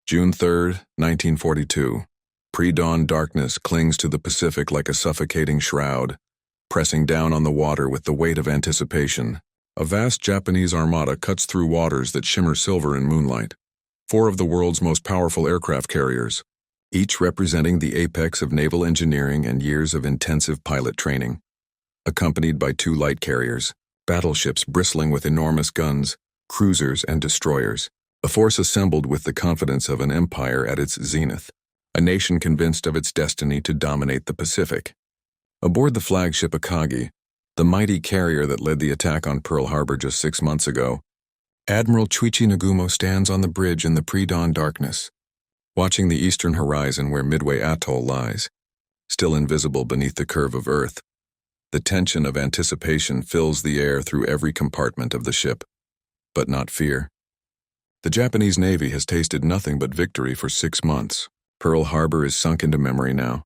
June 3, 1942. Pre-dawn darkness clings to the Pacific like a suffocating shroud, pressing down on the water with the weight of anticipation. A vast Japanese armada cuts through waters that shimmer silver in moonlight. 4 of the world's most powerful aircraft carriers, each representing the apex of naval engineering and years of intensive pilot training, accompanied by 2 light carriers, battleships bristling with enormous guns, cruisers and destroyers, a force assembled with the confidence of an empire at its zenith, a nation convinced of its destiny to dominate the Pacific. Aboard the flagship Akagi, the mighty carrier that led the attack on Pearl Harbor just 6 months ago, Admiral Chuichi Nagumo stands on the bridge in the pre-dawn darkness, watching the eastern horizon where Midway Atoll lies, still invisible beneath the curve of Earth. The tension of anticipation fills the air through every compartment of the ship, but not fear. The Japanese Navy has tasted nothing but victory for 6 months. Pearl Harbor is sunk into memory now,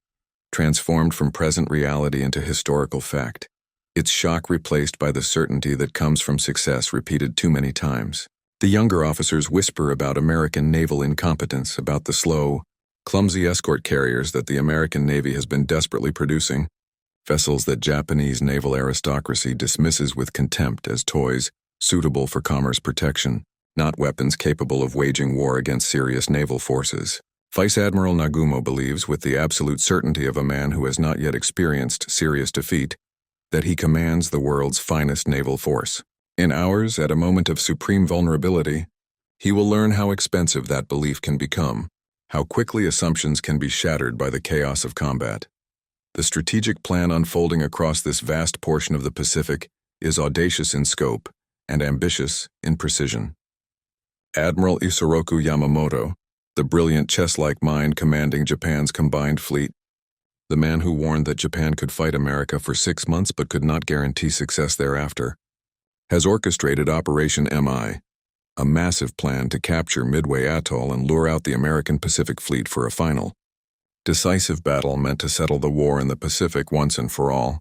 transformed from present reality into historical fact, its shock replaced by the certainty that comes from success repeated too many times. The younger officers whisper about American naval incompetence, about the slow, clumsy escort carriers that the American Navy has been desperately producing, vessels that Japanese naval aristocracy dismisses with contempt as toys suitable for commerce protection, not weapons capable of waging war against serious naval forces. Vice Admiral Nagumo believes, with the absolute certainty of a man who has not yet experienced serious defeat, that he commands the world's finest naval force. In hours, at a moment of supreme vulnerability, he will learn how expensive that belief can become, how quickly assumptions can be shattered by the chaos of combat. The strategic plan unfolding across this vast portion of the Pacific is audacious in scope and ambitious in precision. Admiral Isoroku Yamamoto, the brilliant chess-like mind commanding Japan's combined fleet, the man who warned that Japan could fight America for 6 months but could not guarantee success thereafter, has orchestrated Operation MI, a massive plan to capture Midway Atoll and lure out the American Pacific Fleet for a final, decisive battle meant to settle the war in the Pacific once and for all.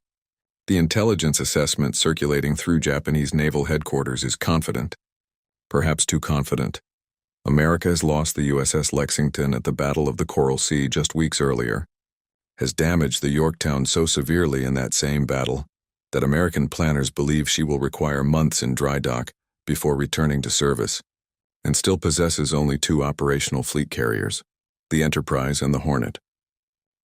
The intelligence assessment circulating through Japanese naval headquarters is confident, perhaps too confident. America has lost the USS Lexington at the Battle of the Coral Sea just weeks earlier, has damaged the Yorktown so severely in that same battle that American planners believe she will require months in dry dock before returning to service, and still possesses only 2 operational fleet carriers, the Enterprise and the Hornet.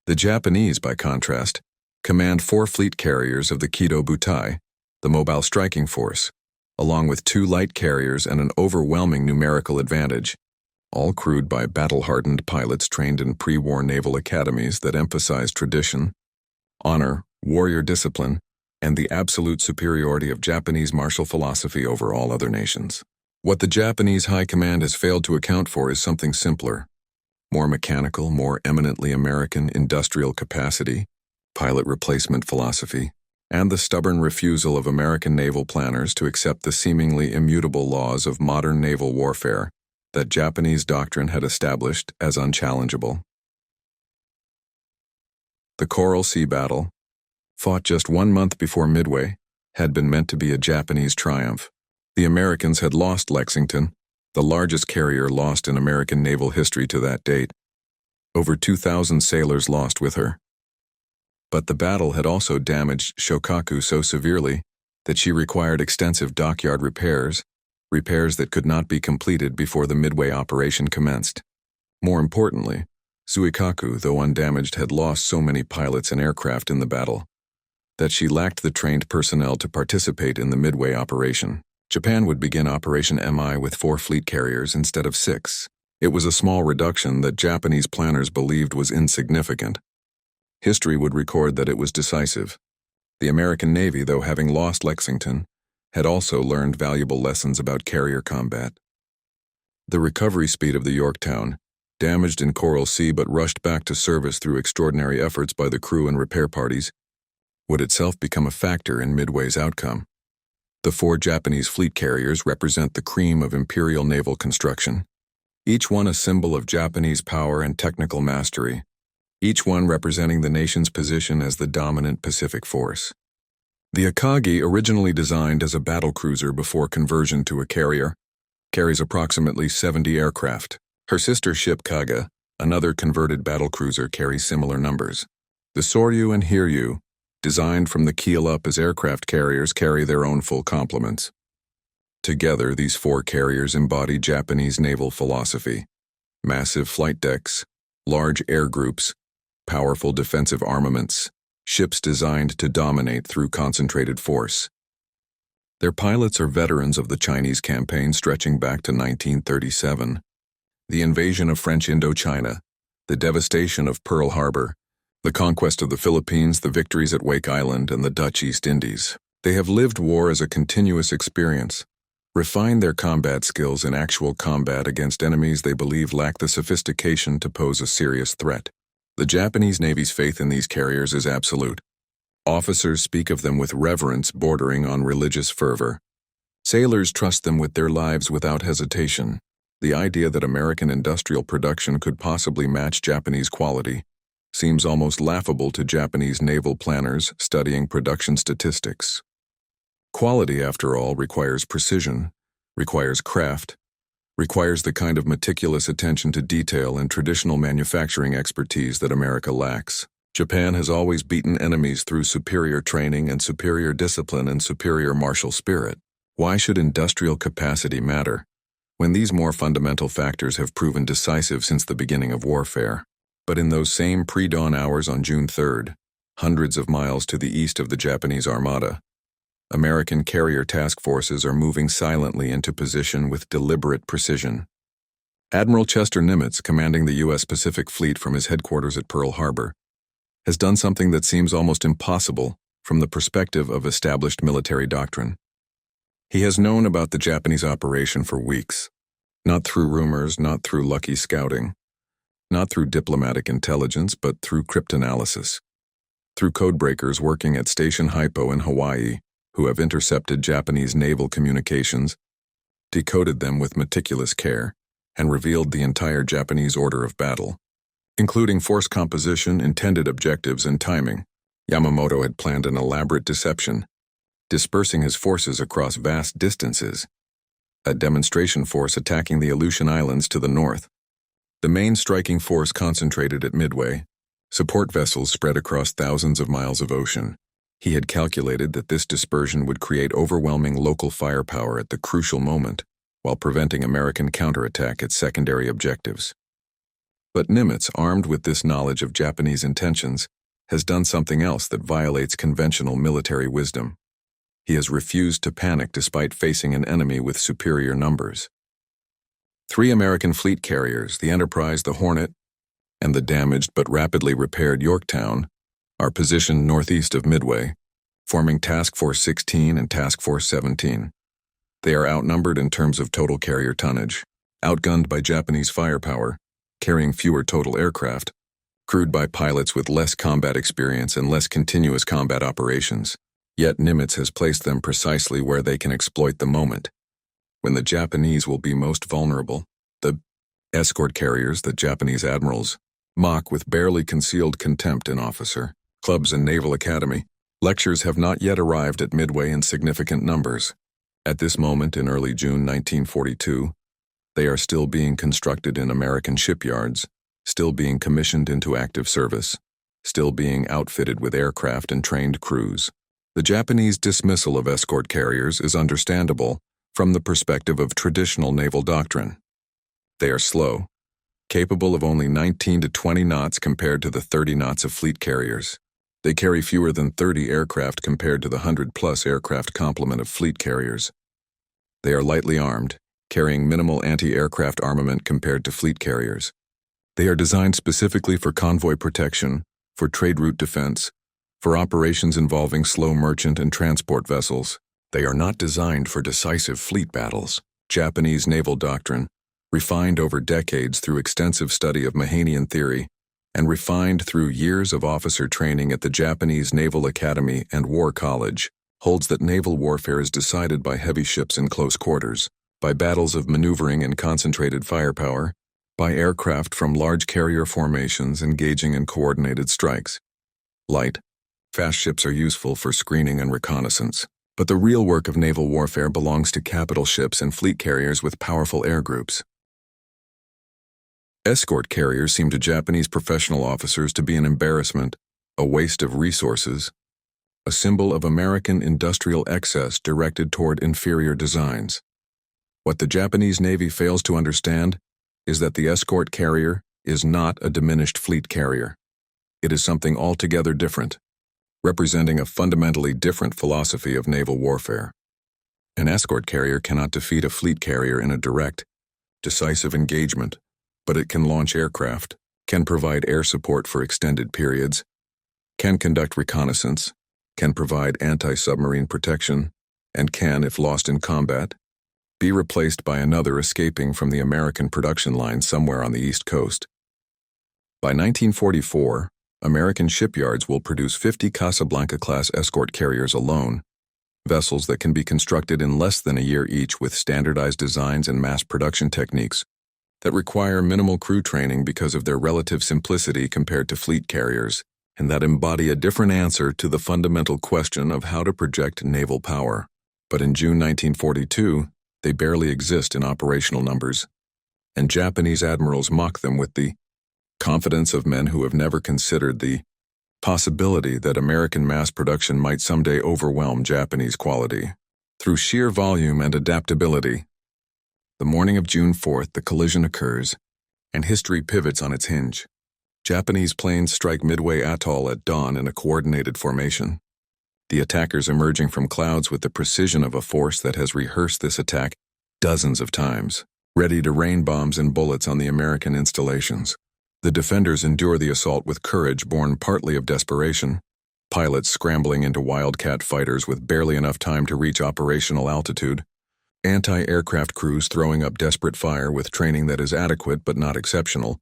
The Japanese, by contrast, command 4 fleet carriers of the Kido Butai, the mobile striking force, along with 2 light carriers and an overwhelming numerical advantage, all crewed by battle-hardened pilots trained in pre-war naval academies that emphasize tradition, honor, warrior discipline, and the absolute superiority of Japanese martial philosophy over all other nations. What the Japanese High Command has failed to account for is something simpler, more mechanical, more eminently American industrial capacity, pilot replacement philosophy, and the stubborn refusal of American naval planners to accept the seemingly immutable laws of modern naval warfare that Japanese doctrine had established as unchallengeable. The Coral Sea Battle, fought just 1 month before Midway, had been meant to be a Japanese triumph. The Americans had lost Lexington, the largest carrier lost in American naval history to that date. Over 2,000 sailors lost with her. But the battle had also damaged Shokaku so severely that she required extensive dockyard repairs that could not be completed before the Midway operation commenced. More importantly, Suikaku, though undamaged, had lost so many pilots and aircraft in the battle that she lacked the trained personnel to participate in the Midway operation. Japan would begin Operation MI with 4 fleet carriers instead of 6. It was a small reduction that Japanese planners believed was insignificant. History would record that it was decisive. The American Navy, though having lost Lexington, had also learned valuable lessons about carrier combat. The recovery speed of the Yorktown, damaged in Coral Sea but rushed back to service through extraordinary efforts by the crew and repair parties, would itself become a factor in Midway's outcome. The 4 Japanese fleet carriers represent the cream of imperial naval construction, each one a symbol of Japanese power and technical mastery, each one representing the nation's position as the dominant Pacific force. The Akagi, originally designed as a battlecruiser before conversion to a carrier, carries approximately 70 aircraft, Her sister ship Kaga, another converted battlecruiser, carries similar numbers. The Soryu and Hiryu, designed from the keel up as aircraft carriers, carry their own full complements. Together, these four carriers embody Japanese naval philosophy: massive flight decks, large air groups, powerful defensive armaments, ships designed to dominate through concentrated force. Their pilots are veterans of the Chinese campaign stretching back to 1937, the invasion of French Indochina, the devastation of Pearl Harbor, the conquest of the Philippines, the victories at Wake Island, and the Dutch East Indies. They have lived war as a continuous experience, refined their combat skills in actual combat against enemies they believe lack the sophistication to pose a serious threat. The Japanese Navy's faith in these carriers is absolute. Officers speak of them with reverence bordering on religious fervor. Sailors trust them with their lives without hesitation. The idea that American industrial production could possibly match Japanese quality seems almost laughable to Japanese naval planners studying production statistics. Quality, after all, requires precision, requires craft, requires the kind of meticulous attention to detail and traditional manufacturing expertise that America lacks. Japan has always beaten enemies through superior training and superior discipline and superior martial spirit. Why should industrial capacity matter when these more fundamental factors have proven decisive since the beginning of warfare? But in those same pre-dawn hours on June 3rd, hundreds of miles to the east of the Japanese armada, American carrier task forces are moving silently into position with deliberate precision. Admiral Chester Nimitz, commanding the U.S. Pacific Fleet from his headquarters at Pearl Harbor, has done something that seems almost impossible from the perspective of established military doctrine. He has known about the Japanese operation for weeks, not through rumors, not through lucky scouting, not through diplomatic intelligence, but through cryptanalysis, through codebreakers working at Station Hypo in Hawaii, who have intercepted Japanese naval communications, decoded them with meticulous care, and revealed the entire Japanese order of battle, including force composition, intended objectives, and timing. Yamamoto had planned an elaborate deception, dispersing his forces across vast distances, a demonstration force attacking the Aleutian Islands to the north, the main striking force concentrated at Midway, support vessels spread across thousands of miles of ocean. He had calculated that this dispersion would create overwhelming local firepower at the crucial moment, while preventing American counterattack at secondary objectives. But Nimitz, armed with this knowledge of Japanese intentions, has done something else that violates conventional military wisdom. He has refused to panic despite facing an enemy with superior numbers. 3 American fleet carriers, the Enterprise, the Hornet, and the damaged but rapidly repaired Yorktown, are positioned northeast of Midway, forming Task Force 16 and Task Force 17. They are outnumbered in terms of total carrier tonnage, outgunned by Japanese firepower, carrying fewer total aircraft, crewed by pilots with less combat experience and less continuous combat operations. Yet Nimitz has placed them precisely where they can exploit the moment, when the Japanese will be most vulnerable. The escort carriers, the Japanese Admirals, mock with barely concealed contempt an officer. Clubs and Naval Academy lectures have not yet arrived at Midway in significant numbers. At this moment in early June 1942, they are still being constructed in American shipyards, still being commissioned into active service, still being outfitted with aircraft and trained crews. The Japanese dismissal of escort carriers is understandable from the perspective of traditional naval doctrine. They are slow, capable of only 19 to 20 knots compared to the 30 knots of fleet carriers. They carry fewer than 30 aircraft compared to the 100-plus aircraft complement of fleet carriers. They are lightly armed, carrying minimal anti-aircraft armament compared to fleet carriers. They are designed specifically for convoy protection, for trade route defense, for operations involving slow merchant and transport vessels. They are not designed for decisive fleet battles. Japanese naval doctrine, refined over decades through extensive study of Mahanian theory, and refined through years of officer training at the Japanese Naval Academy and War College, holds that naval warfare is decided by heavy ships in close quarters, by battles of maneuvering and concentrated firepower, by aircraft from large carrier formations engaging in coordinated strikes. Light, fast ships are useful for screening and reconnaissance, but the real work of naval warfare belongs to capital ships and fleet carriers with powerful air groups. Escort carriers seem to Japanese professional officers to be an embarrassment, a waste of resources, a symbol of American industrial excess directed toward inferior designs. What the Japanese Navy fails to understand is that the escort carrier is not a diminished fleet carrier. It is something altogether different, representing a fundamentally different philosophy of naval warfare. An escort carrier cannot defeat a fleet carrier in a direct, decisive engagement, but it can launch aircraft, can provide air support for extended periods, can conduct reconnaissance, can provide anti-submarine protection, and can, if lost in combat, be replaced by another escaping from the American production line somewhere on the East Coast. By 1944, American shipyards will produce 50 Casablanca-class escort carriers alone, vessels that can be constructed in less than a year each with standardized designs and mass production techniques that require minimal crew training because of their relative simplicity compared to fleet carriers, and that embody a different answer to the fundamental question of how to project naval power. But in June 1942, they barely exist in operational numbers, and Japanese admirals mock them with the confidence of men who have never considered the possibility that American mass production might someday overwhelm Japanese quality. Through sheer volume and adaptability, the morning of June 4th, the collision occurs, and history pivots on its hinge. Japanese planes strike Midway Atoll at dawn in a coordinated formation, the attackers emerging from clouds with the precision of a force that has rehearsed this attack dozens of times, ready to rain bombs and bullets on the American installations. The defenders endure the assault with courage born partly of desperation, pilots scrambling into Wildcat fighters with barely enough time to reach operational altitude, anti-aircraft crews throwing up desperate fire with training that is adequate but not exceptional,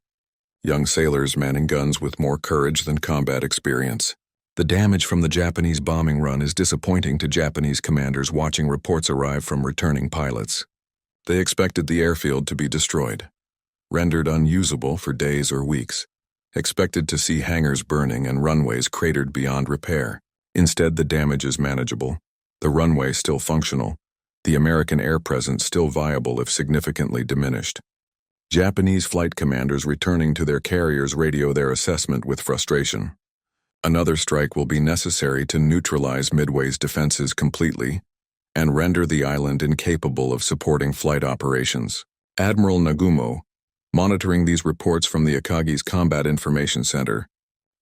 young sailors manning guns with more courage than combat experience. The damage from the Japanese bombing run is disappointing to Japanese commanders watching reports arrive from returning pilots. They expected the airfield to be destroyed, rendered unusable for days or weeks, expected to see hangars burning and runways cratered beyond repair. Instead, the damage is manageable, the runway still functional, the American air presence still viable if significantly diminished. Japanese flight commanders returning to their carriers radio their assessment with frustration. Another strike will be necessary to neutralize Midway's defenses completely and render the island incapable of supporting flight operations. Admiral Nagumo, monitoring these reports from the Akagi's Combat Information Center,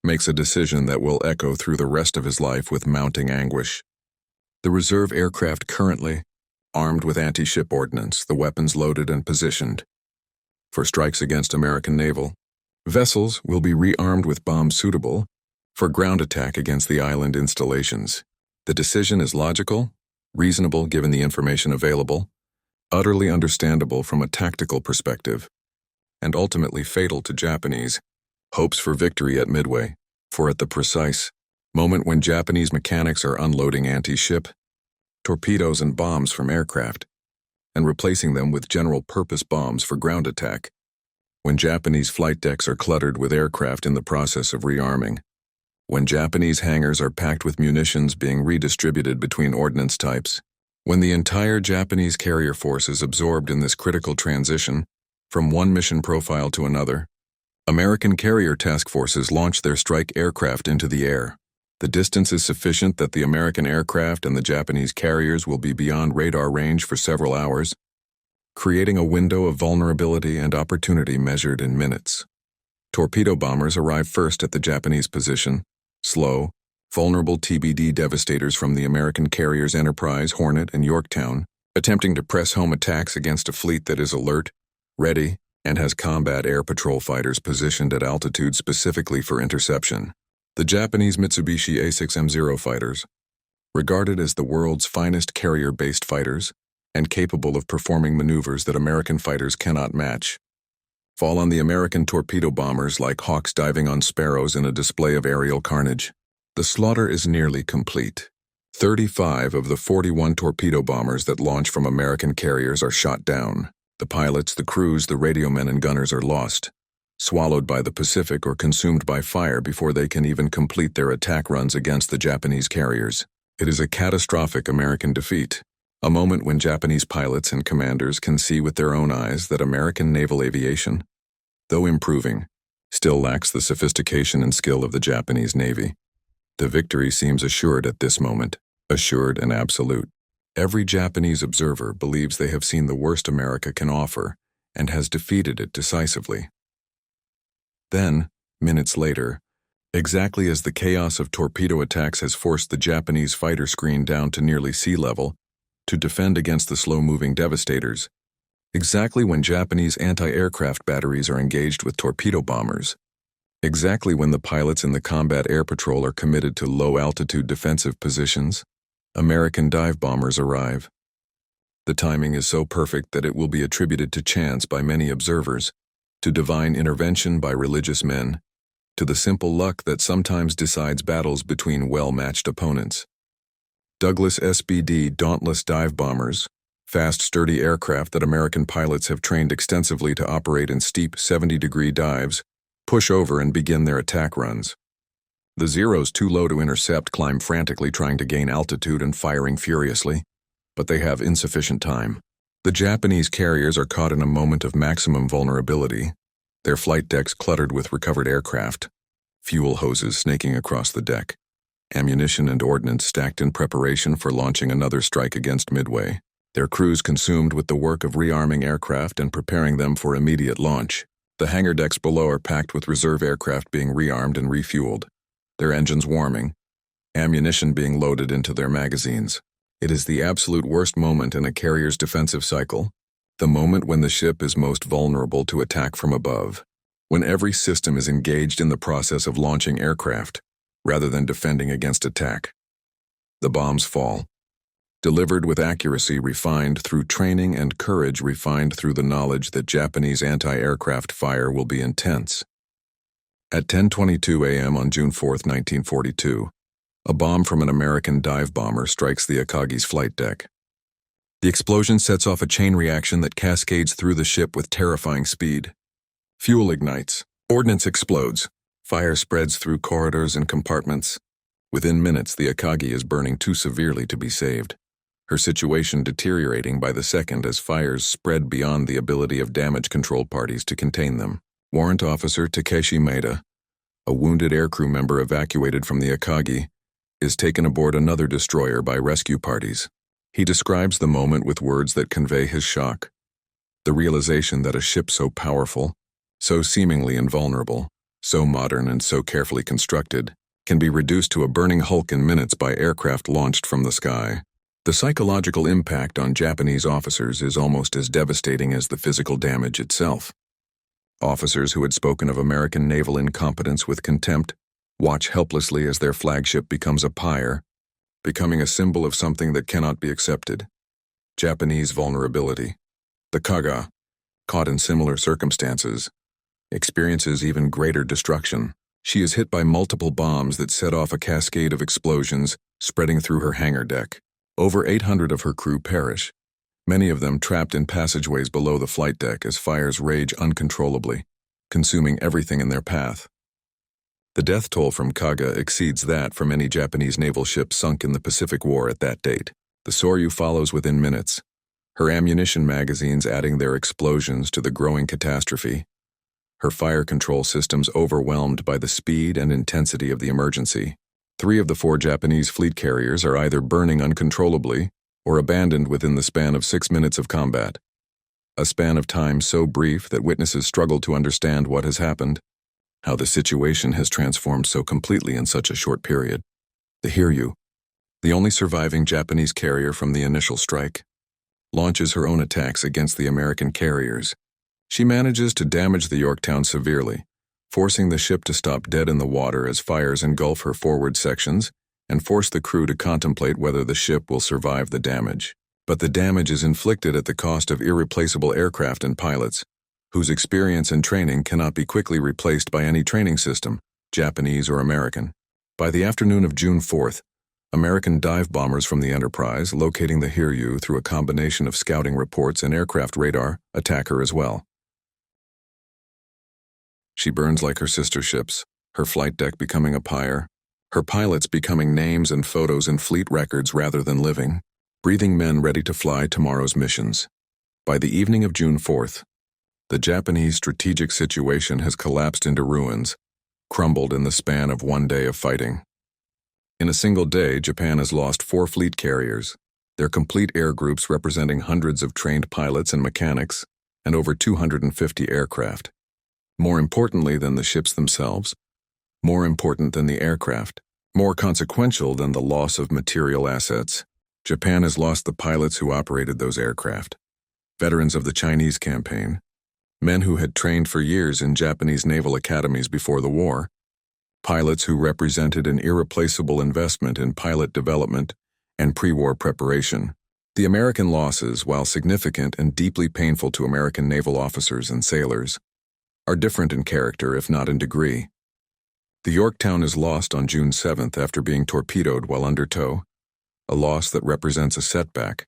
makes a decision that will echo through the rest of his life with mounting anguish. The reserve aircraft currently, armed with anti-ship ordnance, the weapons loaded and positioned for strikes against American naval vessels, will be rearmed with bombs suitable for ground attack against the island installations. The decision is logical, reasonable given the information available, utterly understandable from a tactical perspective, and ultimately fatal to Japanese hopes for victory at Midway, for at the precise moment when Japanese mechanics are unloading anti-ship torpedoes and bombs from aircraft and replacing them with general-purpose bombs for ground attack, when Japanese flight decks are cluttered with aircraft in the process of rearming, when Japanese hangars are packed with munitions being redistributed between ordnance types, when the entire Japanese carrier force is absorbed in this critical transition from one mission profile to another, American carrier task forces launch their strike aircraft into the air. The distance is sufficient that the American aircraft and the Japanese carriers will be beyond radar range for several hours, creating a window of vulnerability and opportunity measured in minutes. Torpedo bombers arrive first at the Japanese position, slow, vulnerable TBD devastators from the American carriers Enterprise, Hornet, and Yorktown, attempting to press home attacks against a fleet that is alert, ready, and has combat air patrol fighters positioned at altitude specifically for interception. The Japanese Mitsubishi A6M0 fighters, regarded as the world's finest carrier-based fighters and capable of performing maneuvers that American fighters cannot match, fall on the American torpedo bombers like hawks diving on sparrows in a display of aerial carnage. The slaughter is nearly complete. 35 of the 41 torpedo bombers that launch from American carriers are shot down. The pilots, the crews, the radio men and gunners are lost, swallowed by the Pacific or consumed by fire before they can even complete their attack runs against the Japanese carriers. It is a catastrophic American defeat, a moment when Japanese pilots and commanders can see with their own eyes that American naval aviation, though improving, still lacks the sophistication and skill of the Japanese Navy. The victory seems assured at this moment, assured and absolute. Every Japanese observer believes they have seen the worst America can offer and has defeated it decisively. Then, minutes later, exactly as the chaos of torpedo attacks has forced the Japanese fighter screen down to nearly sea level to defend against the slow-moving devastators, exactly when Japanese anti-aircraft batteries are engaged with torpedo bombers, exactly when the pilots in the combat air patrol are committed to low-altitude defensive positions, American dive bombers arrive. The timing is so perfect that it will be attributed to chance by many observers, to divine intervention by religious men, to the simple luck that sometimes decides battles between well-matched opponents. Douglas SBD Dauntless dive bombers, fast, sturdy aircraft that American pilots have trained extensively to operate in steep 70-degree dives, push over and begin their attack runs. The Zeros too low to intercept climb frantically trying to gain altitude and firing furiously, but they have insufficient time. The Japanese carriers are caught in a moment of maximum vulnerability, their flight decks cluttered with recovered aircraft, fuel hoses snaking across the deck, ammunition and ordnance stacked in preparation for launching another strike against Midway, their crews consumed with the work of rearming aircraft and preparing them for immediate launch. The hangar decks below are packed with reserve aircraft being rearmed and refueled, their engines warming, ammunition being loaded into their magazines. It is the absolute worst moment in a carrier's defensive cycle, the moment when the ship is most vulnerable to attack from above, when every system is engaged in the process of launching aircraft, rather than defending against attack. The bombs fall, delivered with accuracy refined through training and courage refined through the knowledge that Japanese anti-aircraft fire will be intense. At 10:22 a.m. on June 4, 1942, a bomb from an American dive bomber strikes the Akagi's flight deck. The explosion sets off a chain reaction that cascades through the ship with terrifying speed. Fuel ignites, ordnance explodes, fire spreads through corridors and compartments. Within minutes, the Akagi is burning too severely to be saved, her situation deteriorating by the second as fires spread beyond the ability of damage control parties to contain them. Warrant Officer Takeshi Maeda, a wounded aircrew member evacuated from the Akagi, is taken aboard another destroyer by rescue parties. He describes the moment with words that convey his shock. The realization that a ship so powerful, so seemingly invulnerable, so modern and so carefully constructed, can be reduced to a burning hulk in minutes by aircraft launched from the sky. The psychological impact on Japanese officers is almost as devastating as the physical damage itself. Officers who had spoken of American naval incompetence with contempt watch helplessly as their flagship becomes a pyre, becoming a symbol of something that cannot be accepted. Japanese vulnerability. The Kaga, caught in similar circumstances, experiences even greater destruction. She is hit by multiple bombs that set off a cascade of explosions spreading through her hangar deck. Over 800 of her crew perish, many of them trapped in passageways below the flight deck as fires rage uncontrollably, consuming everything in their path. The death toll from Kaga exceeds that from any Japanese naval ship sunk in the Pacific War at that date. The Soryu follows within minutes, her ammunition magazines adding their explosions to the growing catastrophe, her fire control systems overwhelmed by the speed and intensity of the emergency. 3 of the 4 Japanese fleet carriers are either burning uncontrollably or abandoned within the span of 6 minutes of combat. A span of time so brief that witnesses struggle to understand what has happened, how the situation has transformed so completely in such a short period. The Hiryu, the only surviving Japanese carrier from the initial strike, launches her own attacks against the American carriers. She manages to damage the Yorktown severely, forcing the ship to stop dead in the water as fires engulf her forward sections and force the crew to contemplate whether the ship will survive the damage. But the damage is inflicted at the cost of irreplaceable aircraft and pilots, whose experience and training cannot be quickly replaced by any training system, Japanese or American. By the afternoon of June 4th, American dive bombers from the Enterprise, locating the Hiryu through a combination of scouting reports and aircraft radar, attack her as well. She burns like her sister ships, her flight deck becoming a pyre, her pilots becoming names and photos in fleet records rather than living, breathing men ready to fly tomorrow's missions. By the evening of June 4th, The Japanese strategic situation has collapsed into ruins, crumbled in the span of one day of fighting. In a single day, Japan has lost 4 fleet carriers, their complete air groups representing hundreds of trained pilots and mechanics, and over 250 aircraft. More importantly than the ships themselves, more important than the aircraft, more consequential than the loss of material assets, Japan has lost the pilots who operated those aircraft. Veterans of the Chinese campaign, men who had trained for years in Japanese naval academies before the war, pilots who represented an irreplaceable investment in pilot development and pre-war preparation. The American losses, while significant and deeply painful to American naval officers and sailors, are different in character if not in degree. The Yorktown is lost on June 7th after being torpedoed while under tow, a loss that represents a setback,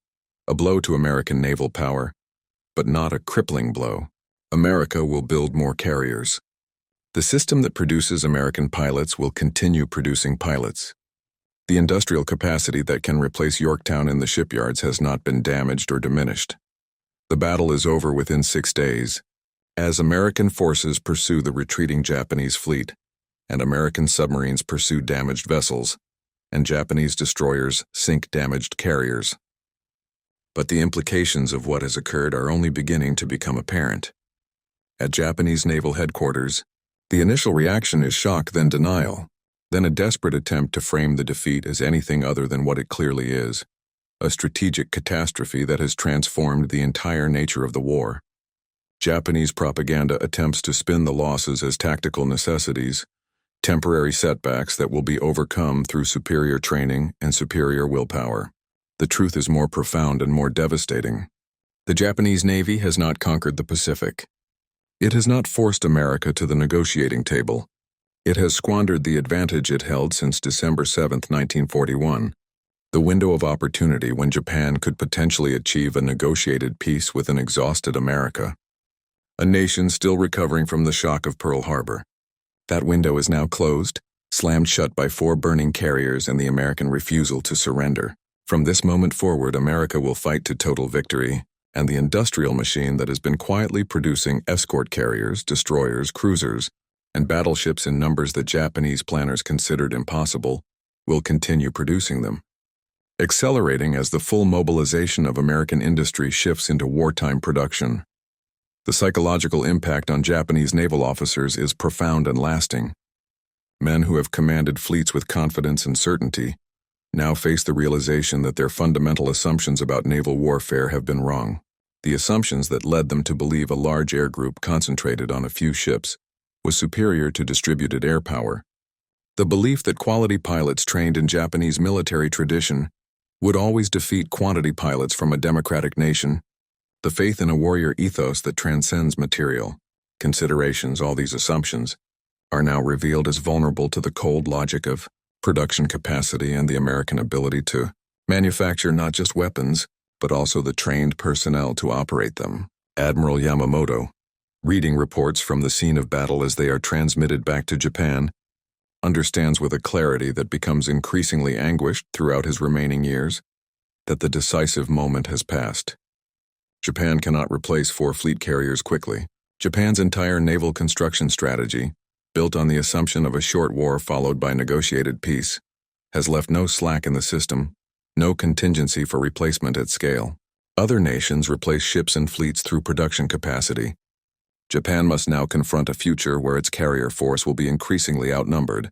a blow to American naval power, but not a crippling blow. America will build more carriers. The system that produces American pilots will continue producing pilots. The industrial capacity that can replace Yorktown in the shipyards has not been damaged or diminished. The battle is over within 6 days, as American forces pursue the retreating Japanese fleet, and American submarines pursue damaged vessels, and Japanese destroyers sink damaged carriers. But the implications of what has occurred are only beginning to become apparent. At Japanese naval headquarters, the initial reaction is shock, then denial, then a desperate attempt to frame the defeat as anything other than what it clearly is, a strategic catastrophe that has transformed the entire nature of the war. Japanese propaganda attempts to spin the losses as tactical necessities, temporary setbacks that will be overcome through superior training and superior willpower. The truth is more profound and more devastating. The Japanese Navy has not conquered the Pacific. It has not forced America to the negotiating table. It has squandered the advantage it held since December 7, 1941, the window of opportunity when Japan could potentially achieve a negotiated peace with an exhausted America, a nation still recovering from the shock of Pearl Harbor. That window is now closed, slammed shut by 4 burning carriers and the American refusal to surrender. From this moment forward, America will fight to total victory, and the industrial machine that has been quietly producing escort carriers, destroyers, cruisers, and battleships in numbers that Japanese planners considered impossible will continue producing them, accelerating as the full mobilization of American industry shifts into wartime production. The psychological impact on Japanese naval officers is profound and lasting. Men who have commanded fleets with confidence and certainty now face the realization that their fundamental assumptions about naval warfare have been wrong. The assumptions that led them to believe a large air group concentrated on a few ships was superior to distributed air power. The belief that quality pilots trained in Japanese military tradition would always defeat quantity pilots from a democratic nation. The faith in a warrior ethos that transcends material considerations, all these assumptions, are now revealed as vulnerable to the cold logic of production capacity and the American ability to manufacture not just weapons, but also the trained personnel to operate them. Admiral Yamamoto, reading reports from the scene of battle as they are transmitted back to Japan, understands with a clarity that becomes increasingly anguished throughout his remaining years that the decisive moment has passed. Japan cannot replace 4 fleet carriers quickly. Japan's entire naval construction strategy, built on the assumption of a short war followed by negotiated peace, has left no slack in the system, no contingency for replacement at scale. Other nations replace ships and fleets through production capacity. Japan must now confront a future where its carrier force will be increasingly outnumbered,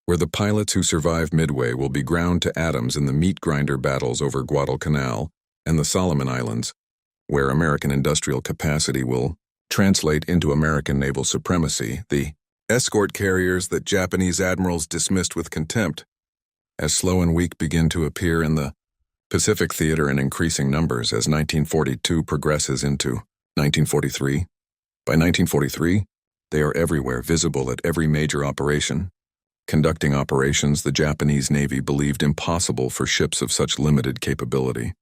where the pilots who survive Midway will be ground to atoms in the meat grinder battles over Guadalcanal and the Solomon Islands, where American industrial capacity will translate into American naval supremacy. The escort carriers that Japanese admirals dismissed with contempt, as slow and weak, begin to appear in the Pacific theater in increasing numbers as 1942 progresses into 1943. By 1943, they are everywhere, visible at every major operation, conducting operations the Japanese Navy believed impossible for ships of such limited capability.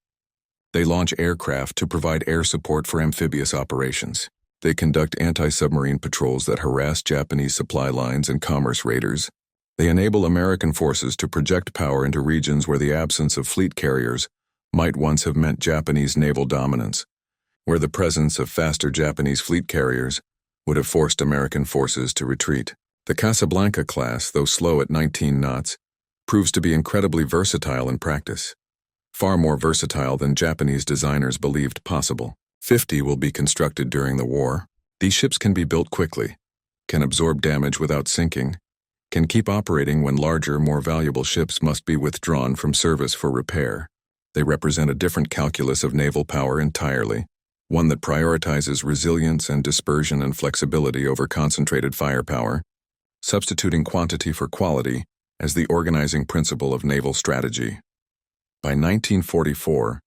They launch aircraft to provide air support for amphibious operations. They conduct anti-submarine patrols that harass Japanese supply lines and commerce raiders. They enable American forces to project power into regions where the absence of fleet carriers might once have meant Japanese naval dominance. where the presence of faster Japanese fleet carriers would have forced American forces to retreat. The Casablanca class, though slow at 19 knots, proves to be incredibly versatile in practice, far more versatile than Japanese designers believed possible. 50 will be constructed during the war. These ships can be built quickly, can absorb damage without sinking, can keep operating when larger, more valuable ships must be withdrawn from service for repair. They represent a different calculus of naval power entirely, one that prioritizes resilience and dispersion and flexibility over concentrated firepower, substituting quantity for quality as the organizing principle of naval strategy. By 1944,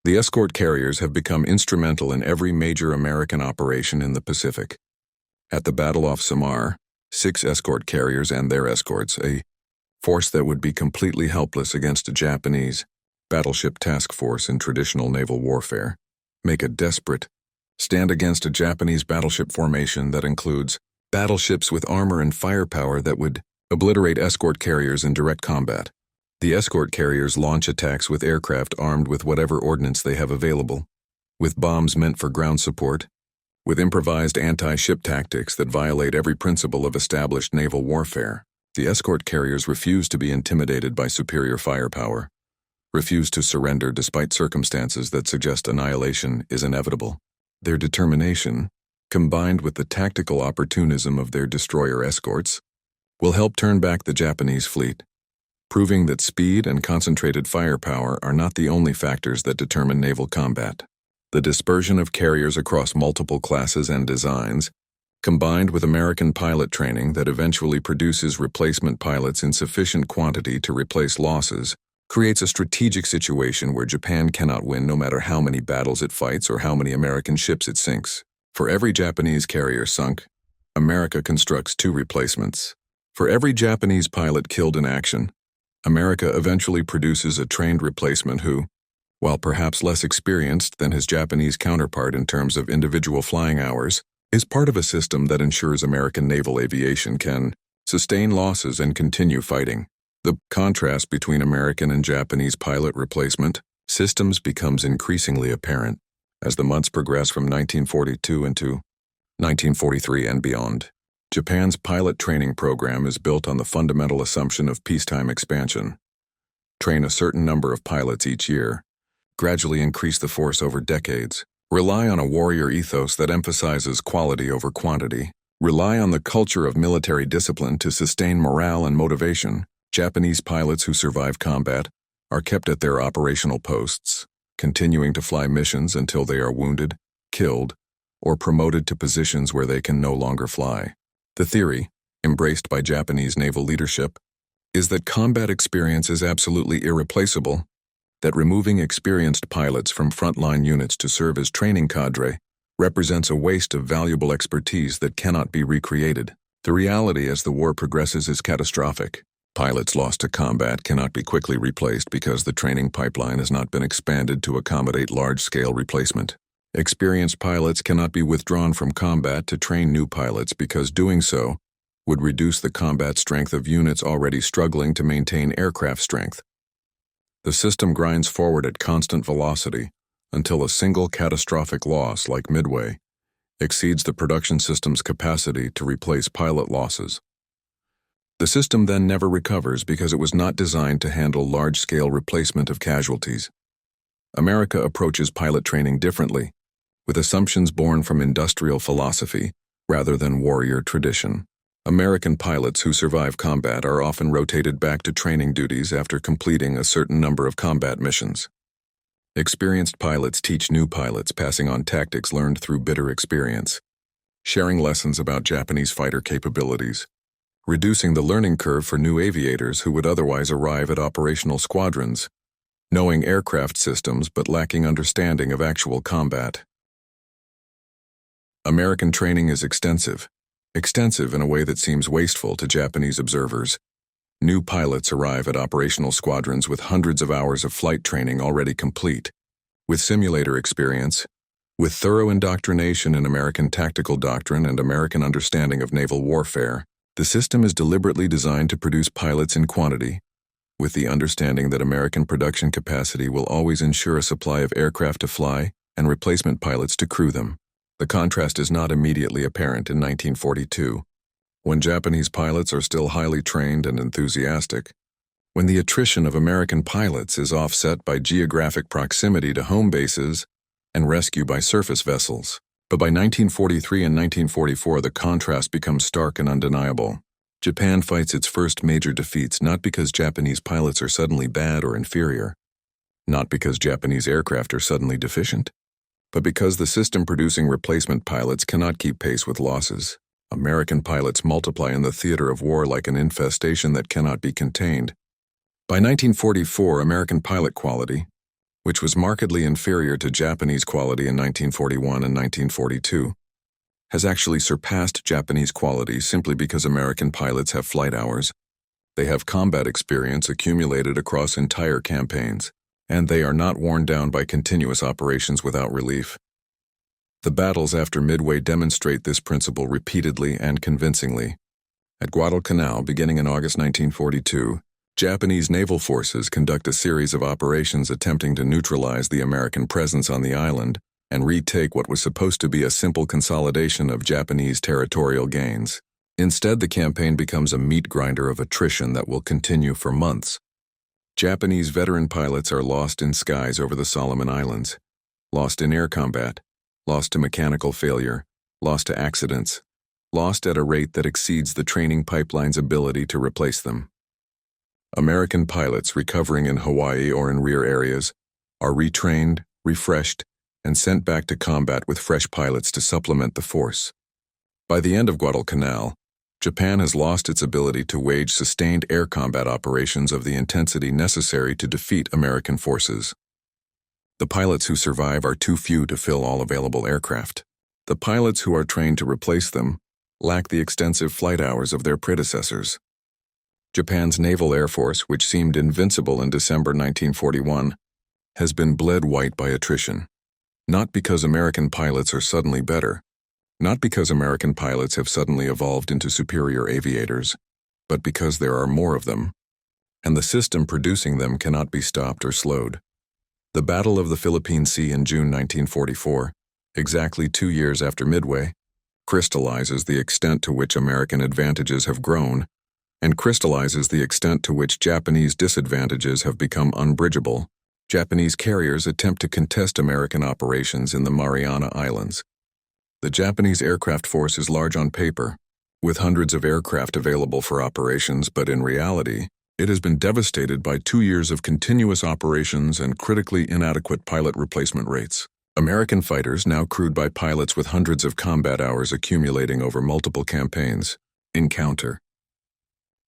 the escort carriers have become instrumental in every major American operation in the Pacific. At the Battle off Samar, 6 escort carriers and their escorts, a force that would be completely helpless against a Japanese battleship task force in traditional naval warfare, make a desperate stand against a Japanese battleship formation that includes battleships with armor and firepower that would obliterate escort carriers in direct combat. The escort carriers launch attacks with aircraft armed with whatever ordnance they have available, with bombs meant for ground support, with improvised anti-ship tactics that violate every principle of established naval warfare. The escort carriers refuse to be intimidated by superior firepower, refuse to surrender despite circumstances that suggest annihilation is inevitable. Their determination, combined with the tactical opportunism of their destroyer escorts, will help turn back the Japanese fleet, proving that speed and concentrated firepower are not the only factors that determine naval combat. The dispersion of carriers across multiple classes and designs, combined with American pilot training that eventually produces replacement pilots in sufficient quantity to replace losses, creates a strategic situation where Japan cannot win no matter how many battles it fights or how many American ships it sinks. For every Japanese carrier sunk, America constructs 2 replacements. For every Japanese pilot killed in action, America eventually produces a trained replacement who, while perhaps less experienced than his Japanese counterpart in terms of individual flying hours, is part of a system that ensures American naval aviation can sustain losses and continue fighting. The contrast between American and Japanese pilot replacement systems becomes increasingly apparent as the months progress from 1942 into 1943 and beyond. Japan's pilot training program is built on the fundamental assumption of peacetime expansion. Train a certain number of pilots each year, gradually increase the force over decades, rely on a warrior ethos that emphasizes quality over quantity, rely on the culture of military discipline to sustain morale and motivation. Japanese pilots who survive combat are kept at their operational posts, continuing to fly missions until they are wounded, killed, or promoted to positions where they can no longer fly. The theory, embraced by Japanese naval leadership, is that combat experience is absolutely irreplaceable, that removing experienced pilots from frontline units to serve as training cadre represents a waste of valuable expertise that cannot be recreated. The reality as the war progresses is catastrophic. Pilots lost to combat cannot be quickly replaced because the training pipeline has not been expanded to accommodate large-scale replacement. Experienced pilots cannot be withdrawn from combat to train new pilots because doing so would reduce the combat strength of units already struggling to maintain aircraft strength. The system grinds forward at constant velocity until a single catastrophic loss, like Midway, exceeds the production system's capacity to replace pilot losses. The system then never recovers because it was not designed to handle large-scale replacement of casualties. America approaches pilot training differently, with assumptions born from industrial philosophy rather than warrior tradition. American pilots who survive combat are often rotated back to training duties after completing a certain number of combat missions. Experienced pilots teach new pilots, passing on tactics learned through bitter experience, sharing lessons about Japanese fighter capabilities, reducing the learning curve for new aviators who would otherwise arrive at operational squadrons, knowing aircraft systems but lacking understanding of actual combat. American training is extensive in a way that seems wasteful to Japanese observers. New pilots arrive at operational squadrons with hundreds of hours of flight training already complete, with simulator experience, with thorough indoctrination in American tactical doctrine and American understanding of naval warfare. The system is deliberately designed to produce pilots in quantity, with the understanding that American production capacity will always ensure a supply of aircraft to fly and replacement pilots to crew them. The contrast is not immediately apparent in 1942, when Japanese pilots are still highly trained and enthusiastic, when the attrition of American pilots is offset by geographic proximity to home bases and rescue by surface vessels. But by 1943 and 1944, the contrast becomes stark and undeniable. Japan fights its first major defeats not because Japanese pilots are suddenly bad or inferior, not because Japanese aircraft are suddenly deficient, but because the system producing replacement pilots cannot keep pace with losses. American pilots multiply in the theater of war like an infestation that cannot be contained. By 1944, American pilot quality, which was markedly inferior to Japanese quality in 1941 and 1942, has actually surpassed Japanese quality simply because American pilots have flight hours, they have combat experience accumulated across entire campaigns, and they are not worn down by continuous operations without relief. The battles after Midway demonstrate this principle repeatedly and convincingly. At Guadalcanal, beginning in August 1942, Japanese naval forces conduct a series of operations attempting to neutralize the American presence on the island and retake what was supposed to be a simple consolidation of Japanese territorial gains. Instead, the campaign becomes a meat grinder of attrition that will continue for months. Japanese veteran pilots are lost in skies over the Solomon Islands, lost in air combat, lost to mechanical failure, lost to accidents, lost at a rate that exceeds the training pipeline's ability to replace them. American pilots recovering in Hawaii or in rear areas are retrained, refreshed, and sent back to combat with fresh pilots to supplement the force. By the end of Guadalcanal, Japan has lost its ability to wage sustained air combat operations of the intensity necessary to defeat American forces. The pilots who survive are too few to fill all available aircraft. The pilots who are trained to replace them lack the extensive flight hours of their predecessors. Japan's naval air force, which seemed invincible in December 1941, has been bled white by attrition. Not because American pilots are suddenly better, not because American pilots have suddenly evolved into superior aviators, but because there are more of them, and the system producing them cannot be stopped or slowed. The Battle of the Philippine Sea in June 1944, exactly 2 years after Midway, crystallizes the extent to which American advantages have grown and crystallizes the extent to which Japanese disadvantages have become unbridgeable. Japanese carriers attempt to contest American operations in the Mariana Islands. The Japanese aircraft force is large on paper, with hundreds of aircraft available for operations, but in reality, it has been devastated by 2 years of continuous operations and critically inadequate pilot replacement rates. American fighters, now crewed by pilots with hundreds of combat hours accumulating over multiple campaigns, encounter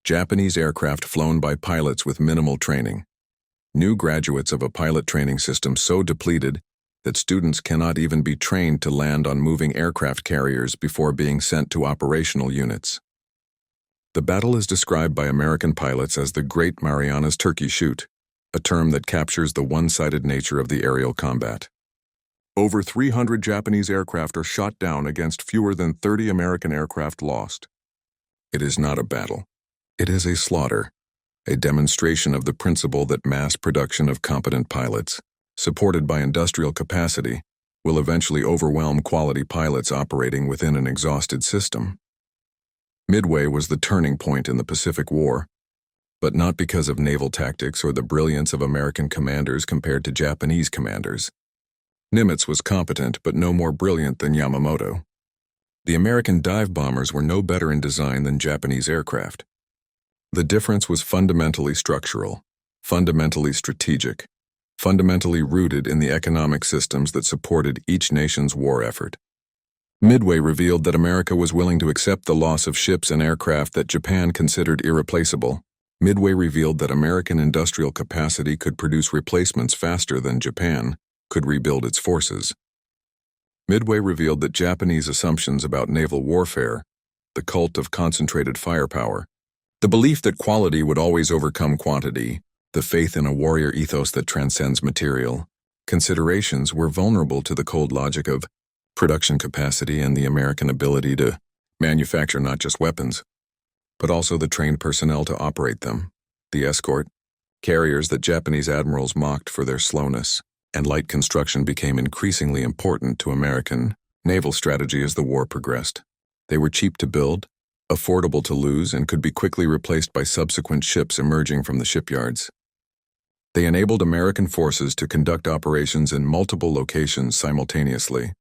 Japanese aircraft flown by pilots with minimal training. New graduates of a pilot training system so depleted that students cannot even be trained to land on moving aircraft carriers before being sent to operational units. The battle is described by American pilots as the Great Marianas Turkey Shoot, a term that captures the one-sided nature of the aerial combat. Over 300 Japanese aircraft are shot down against fewer than 30 American aircraft lost. It is not a battle. It is a slaughter, a demonstration of the principle that mass production of competent pilots, supported by industrial capacity, will eventually overwhelm quality pilots operating within an exhausted system. Midway was the turning point in the Pacific War, but not because of naval tactics or the brilliance of American commanders compared to Japanese commanders. Nimitz was competent but no more brilliant than Yamamoto. The American dive bombers were no better in design than Japanese aircraft. The difference was fundamentally structural, fundamentally strategic, fundamentally rooted in the economic systems that supported each nation's war effort. Midway revealed that America was willing to accept the loss of ships and aircraft that Japan considered irreplaceable. Midway revealed that American industrial capacity could produce replacements faster than Japan could rebuild its forces. Midway revealed that Japanese assumptions about naval warfare, the cult of concentrated firepower, the belief that quality would always overcome quantity, the faith in a warrior ethos that transcends material considerations were vulnerable to the cold logic of production capacity and the American ability to manufacture not just weapons, but also the trained personnel to operate them, the Escort, carriers that Japanese admirals mocked for their slowness, and light construction became increasingly important to American naval strategy as the war progressed. They were cheap to build, affordable to lose, and could be quickly replaced by subsequent ships emerging from the shipyards. They enabled American forces to conduct operations in multiple locations simultaneously,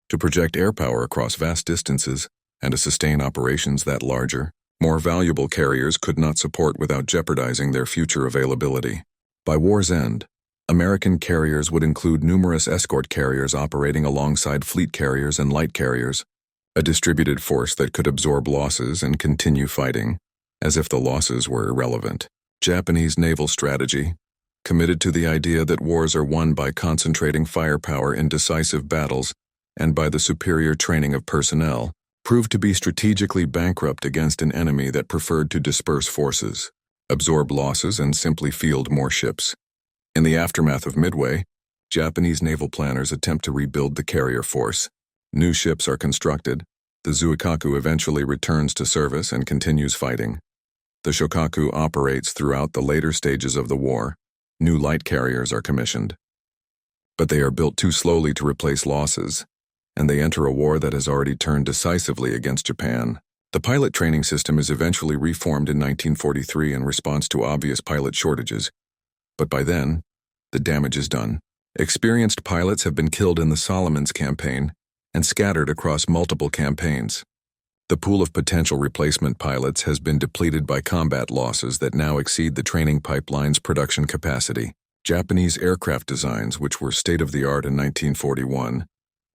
to project air power across vast distances, and to sustain operations that larger, more valuable carriers could not support without jeopardizing their future availability. By war's end, American carriers would include numerous escort carriers operating alongside fleet carriers and light carriers, a distributed force that could absorb losses and continue fighting, as if the losses were irrelevant. Japanese naval strategy, committed to the idea that wars are won by concentrating firepower in decisive battles and by the superior training of personnel, proved to be strategically bankrupt against an enemy that preferred to disperse forces, absorb losses, and simply field more ships. In the aftermath of Midway, Japanese naval planners attempt to rebuild the carrier force. New ships are constructed. The Zuikaku eventually returns to service and continues fighting. The Shokaku operates throughout the later stages of the war. New light carriers are commissioned. But they are built too slowly to replace losses, and they enter a war that has already turned decisively against Japan. The pilot training system is eventually reformed in 1943 in response to obvious pilot shortages, but by then, the damage is done. Experienced pilots have been killed in the Solomons campaign and scattered across multiple campaigns. The pool of potential replacement pilots has been depleted by combat losses that now exceed the training pipeline's production capacity. Japanese aircraft designs, which were state-of-the-art in 1941,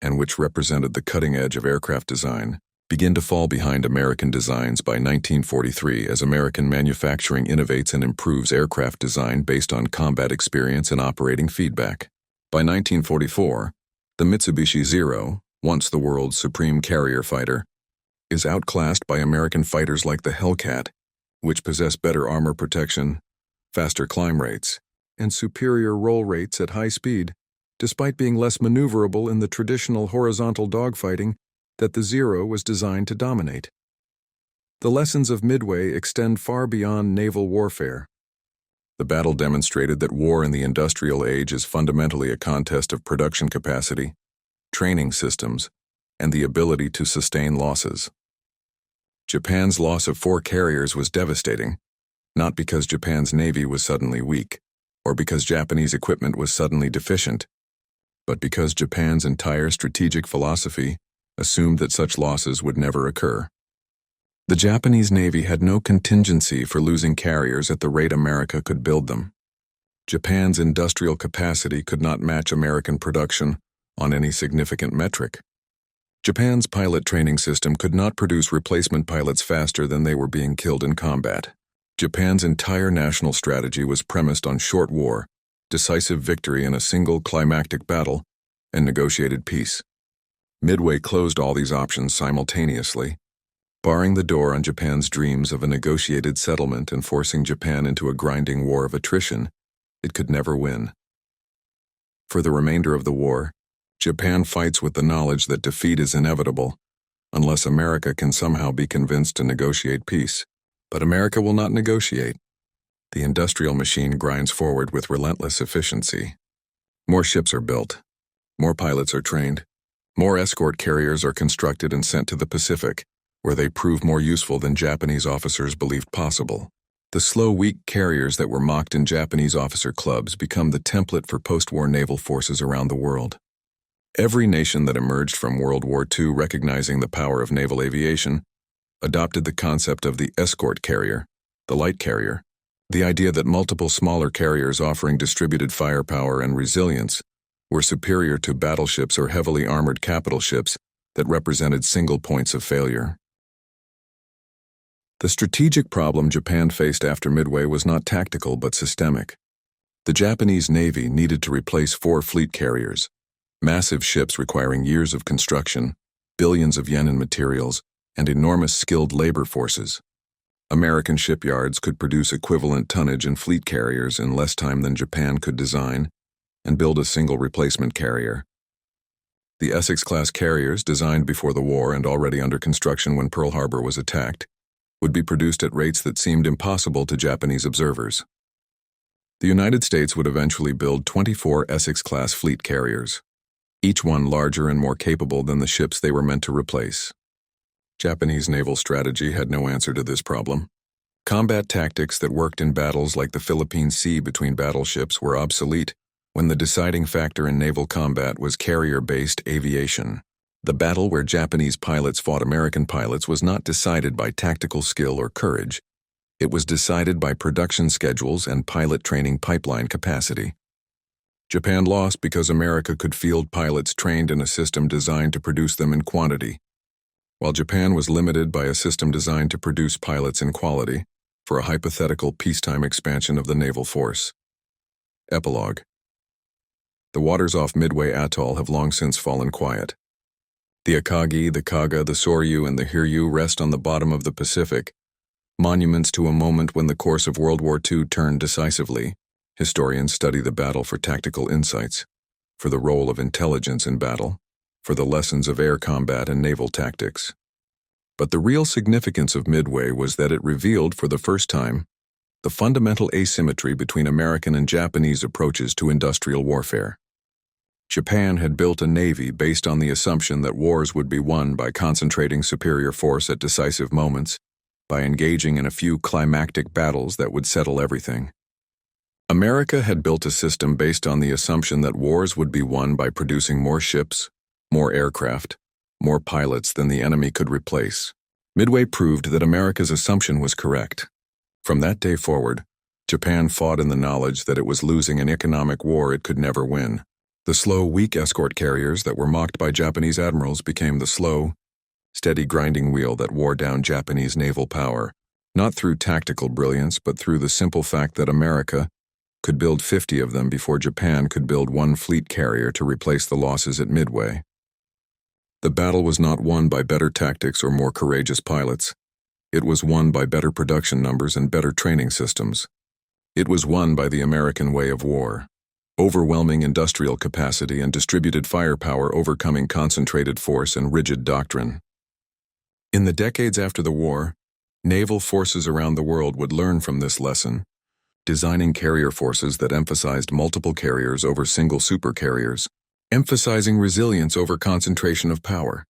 and which represented the cutting edge of aircraft design, begin to fall behind American designs by 1943 as American manufacturing innovates and improves aircraft design based on combat experience and operating feedback. By 1944, the Mitsubishi Zero, once the world's supreme carrier fighter, is outclassed by American fighters like the Hellcat, which possess better armor protection, faster climb rates, and superior roll rates at high speed, despite being less maneuverable in the traditional horizontal dogfighting that the Zero was designed to dominate. The lessons of Midway extend far beyond naval warfare. The battle demonstrated that war in the industrial age is fundamentally a contest of production capacity, training systems, and the ability to sustain losses. Japan's loss of 4 carriers was devastating, not because Japan's navy was suddenly weak, or because Japanese equipment was suddenly deficient, but because Japan's entire strategic philosophy assumed that such losses would never occur. The Japanese Navy had no contingency for losing carriers at the rate America could build them. Japan's industrial capacity could not match American production on any significant metric. Japan's pilot training system could not produce replacement pilots faster than they were being killed in combat. Japan's entire national strategy was premised on short war, decisive victory in a single climactic battle, and negotiated peace. Midway closed all these options simultaneously, barring the door on Japan's dreams of a negotiated settlement and forcing Japan into a grinding war of attrition it could never win. For the remainder of the war, Japan fights with the knowledge that defeat is inevitable, unless America can somehow be convinced to negotiate peace. But America will not negotiate. The industrial machine grinds forward with relentless efficiency. More ships are built. More pilots are trained. More escort carriers are constructed and sent to the Pacific, where they prove more useful than Japanese officers believed possible. The slow, weak carriers that were mocked in Japanese officer clubs become the template for post-war naval forces around the world. Every nation that emerged from World War II recognizing the power of naval aviation adopted the concept of the escort carrier, the light carrier, the idea that multiple smaller carriers offering distributed firepower and resilience were superior to battleships or heavily armored capital ships that represented single points of failure. The strategic problem Japan faced after Midway was not tactical but systemic. The Japanese Navy needed to replace 4 fleet carriers, massive ships requiring years of construction, billions of yen in materials, and enormous skilled labor forces. American shipyards could produce equivalent tonnage and fleet carriers in less time than Japan could design and build a single replacement carrier. The Essex-class carriers, designed before the war and already under construction when Pearl Harbor was attacked, would be produced at rates that seemed impossible to Japanese observers. The United States would eventually build 24 Essex-class fleet carriers, each one larger and more capable than the ships they were meant to replace. Japanese naval strategy had no answer to this problem. Combat tactics that worked in battles like the Philippine Sea between battleships were obsolete when the deciding factor in naval combat was carrier-based aviation. The battle where Japanese pilots fought American pilots was not decided by tactical skill or courage. It was decided by production schedules and pilot training pipeline capacity. Japan lost because America could field pilots trained in a system designed to produce them in quantity, while Japan was limited by a system designed to produce pilots in quality for a hypothetical peacetime expansion of the naval force. Epilogue. The waters off Midway Atoll have long since fallen quiet. The Akagi, the Kaga, the Soryu, and the Hiryu rest on the bottom of the Pacific, monuments to a moment when the course of World War II turned decisively. Historians study the battle for tactical insights, for the role of intelligence in battle, for the lessons of air combat and naval tactics. But the real significance of Midway was that it revealed for the first time the fundamental asymmetry between American and Japanese approaches to industrial warfare. Japan had built a navy based on the assumption that wars would be won by concentrating superior force at decisive moments, by engaging in a few climactic battles that would settle everything. America had built a system based on the assumption that wars would be won by producing more ships, more aircraft, more pilots than the enemy could replace. Midway proved that America's assumption was correct. From that day forward, Japan fought in the knowledge that it was losing an economic war it could never win. The slow, weak escort carriers that were mocked by Japanese admirals became the slow, steady grinding wheel that wore down Japanese naval power, not through tactical brilliance but through the simple fact that America could build 50 of them before Japan could build one fleet carrier to replace the losses at Midway. The battle was not won by better tactics or more courageous pilots. It was won by better production numbers and better training systems. It was won by the American way of war. Overwhelming industrial capacity and distributed firepower overcoming concentrated force and rigid doctrine. In the decades after the war, naval forces around the world would learn from this lesson, designing carrier forces that emphasized multiple carriers over single supercarriers, emphasizing resilience over concentration of power.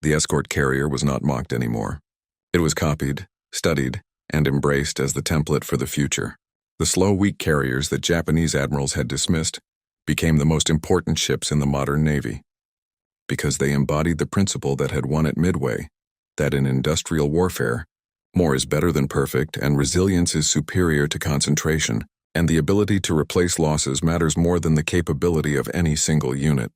The escort carrier was not mocked anymore. It was copied, studied, and embraced as the template for the future. The slow, weak carriers that Japanese admirals had dismissed became the most important ships in the modern Navy, because they embodied the principle that had won at Midway, that in industrial warfare, more is better than perfect and resilience is superior to concentration, and the ability to replace losses matters more than the capability of any single unit.